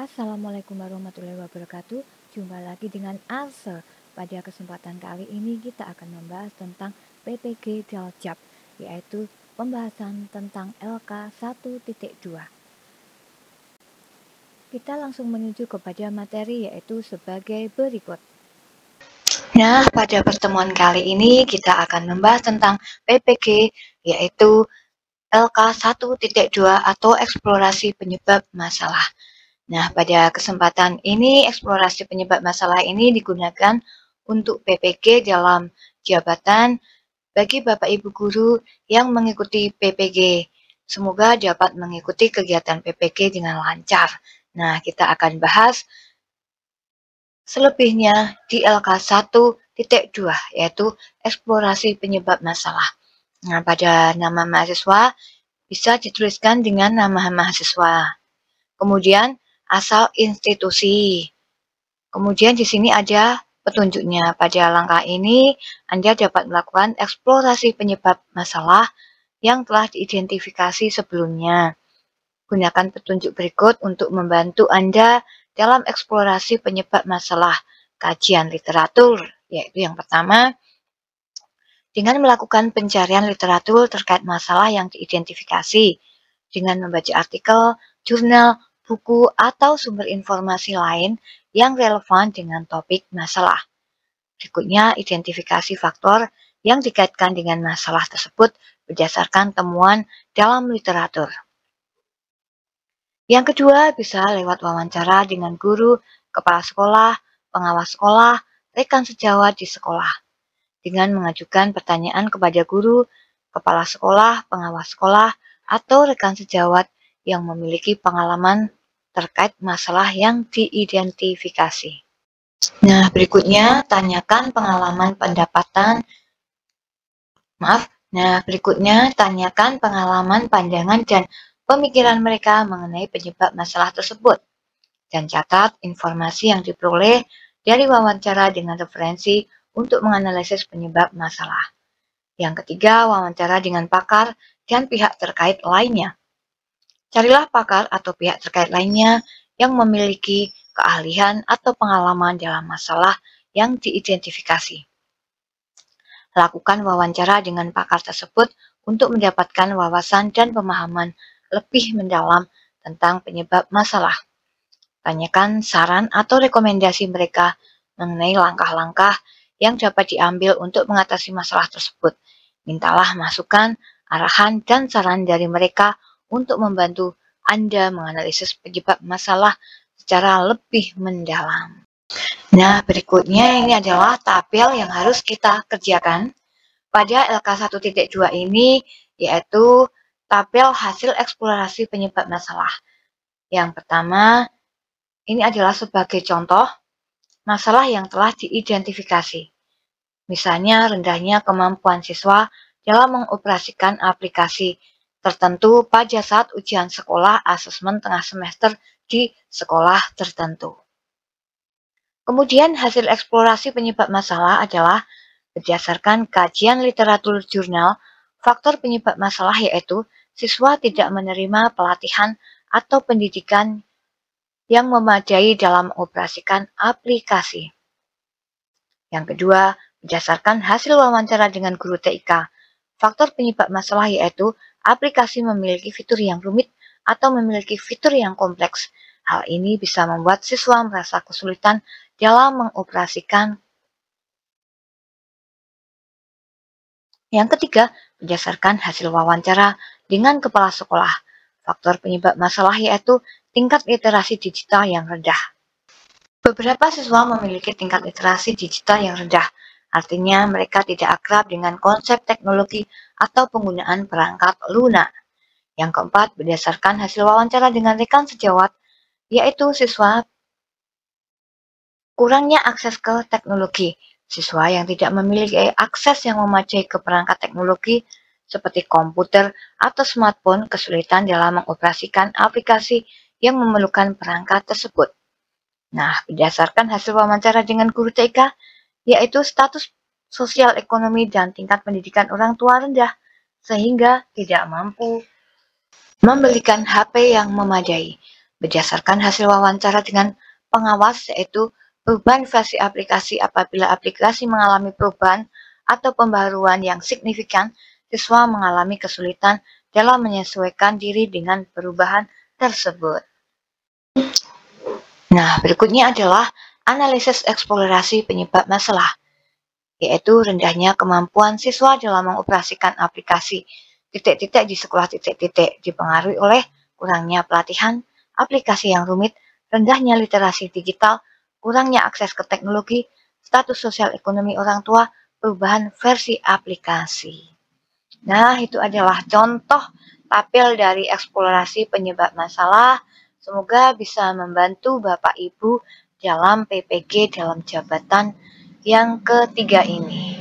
Assalamualaikum warahmatullahi wabarakatuh. Jumpa lagi dengan Arse. Pada kesempatan kali ini kita akan membahas tentang PPG Daljab, yaitu pembahasan tentang LK 1.2. Kita langsung menuju kepada materi, yaitu sebagai berikut. Nah, pada pertemuan kali ini kita akan membahas tentang PPG, yaitu LK 1.2 atau eksplorasi penyebab masalah. Nah, pada kesempatan ini, eksplorasi penyebab masalah ini digunakan untuk PPG dalam jabatan bagi Bapak Ibu Guru yang mengikuti PPG. Semoga dapat mengikuti kegiatan PPG dengan lancar. Nah, kita akan bahas selebihnya di LK 1.2, yaitu eksplorasi penyebab masalah. Nah, pada nama mahasiswa bisa dituliskan dengan nama mahasiswa. Kemudian asal institusi. Kemudian di sini ada petunjuknya. Pada langkah ini, Anda dapat melakukan eksplorasi penyebab masalah yang telah diidentifikasi sebelumnya. Gunakan petunjuk berikut untuk membantu Anda dalam eksplorasi penyebab masalah kajian literatur, yaitu yang pertama, dengan melakukan pencarian literatur terkait masalah yang diidentifikasi, dengan membaca artikel, jurnal, buku, atau sumber informasi lain yang relevan dengan topik masalah. Berikutnya, identifikasi faktor yang dikaitkan dengan masalah tersebut berdasarkan temuan dalam literatur. Yang kedua, bisa lewat wawancara dengan guru, kepala sekolah, pengawas sekolah, rekan sejawat di sekolah. Dengan mengajukan pertanyaan kepada guru, kepala sekolah, pengawas sekolah, atau rekan sejawat yang memiliki pengalaman terkait masalah yang diidentifikasi. Nah, berikutnya tanyakan pengalaman pandangan dan pemikiran mereka mengenai penyebab masalah tersebut. Dan catat informasi yang diperoleh dari wawancara dengan referensi untuk menganalisis penyebab masalah. Yang ketiga, wawancara dengan pakar dan pihak terkait lainnya. Carilah pakar atau pihak terkait lainnya yang memiliki keahlian atau pengalaman dalam masalah yang diidentifikasi. Lakukan wawancara dengan pakar tersebut untuk mendapatkan wawasan dan pemahaman lebih mendalam tentang penyebab masalah. Tanyakan saran atau rekomendasi mereka mengenai langkah-langkah yang dapat diambil untuk mengatasi masalah tersebut. Mintalah masukan, arahan, dan saran dari mereka untuk membantu Anda menganalisis penyebab masalah secara lebih mendalam. Nah, berikutnya ini adalah tabel yang harus kita kerjakan pada LK 1.2 ini, yaitu tabel hasil eksplorasi penyebab masalah. Yang pertama, ini adalah sebagai contoh masalah yang telah diidentifikasi. Misalnya, rendahnya kemampuan siswa dalam mengoperasikan aplikasi tertentu pada saat ujian sekolah asesmen tengah semester di sekolah tertentu. Kemudian, hasil eksplorasi penyebab masalah adalah berdasarkan kajian literatur jurnal, faktor penyebab masalah yaitu siswa tidak menerima pelatihan atau pendidikan yang memadai dalam mengoperasikan aplikasi. Yang kedua, berdasarkan hasil wawancara dengan guru TIK, faktor penyebab masalah yaitu aplikasi memiliki fitur yang rumit atau memiliki fitur yang kompleks. Hal ini bisa membuat siswa merasa kesulitan dalam mengoperasikan. Yang ketiga, berdasarkan hasil wawancara dengan kepala sekolah, faktor penyebab masalah yaitu tingkat literasi digital yang rendah. Beberapa siswa memiliki tingkat literasi digital yang rendah, artinya mereka tidak akrab dengan konsep teknologi atau penggunaan perangkat lunak. Yang keempat, berdasarkan hasil wawancara dengan rekan sejawat, yaitu siswa kurangnya akses ke teknologi. Siswa yang tidak memiliki akses yang memadai ke perangkat teknologi seperti komputer atau smartphone kesulitan dalam mengoperasikan aplikasi yang memerlukan perangkat tersebut. Nah, berdasarkan hasil wawancara dengan guru TK, yaitu status sosial ekonomi dan tingkat pendidikan orang tua rendah, sehingga tidak mampu membelikan HP yang memadai. Berdasarkan hasil wawancara dengan pengawas, yaitu perubahan versi aplikasi apabila aplikasi mengalami perubahan atau pembaruan yang signifikan, siswa mengalami kesulitan dalam menyesuaikan diri dengan perubahan tersebut. Nah, berikutnya adalah analisis eksplorasi penyebab masalah, yaitu rendahnya kemampuan siswa dalam mengoperasikan aplikasi titik-titik di sekolah titik-titik dipengaruhi oleh kurangnya pelatihan, aplikasi yang rumit, rendahnya literasi digital, kurangnya akses ke teknologi, status sosial ekonomi orang tua, perubahan versi aplikasi. Nah, itu adalah contoh tapel dari eksplorasi penyebab masalah. Semoga bisa membantu Bapak Ibu dalam PPG dalam jabatan yang ketiga ini.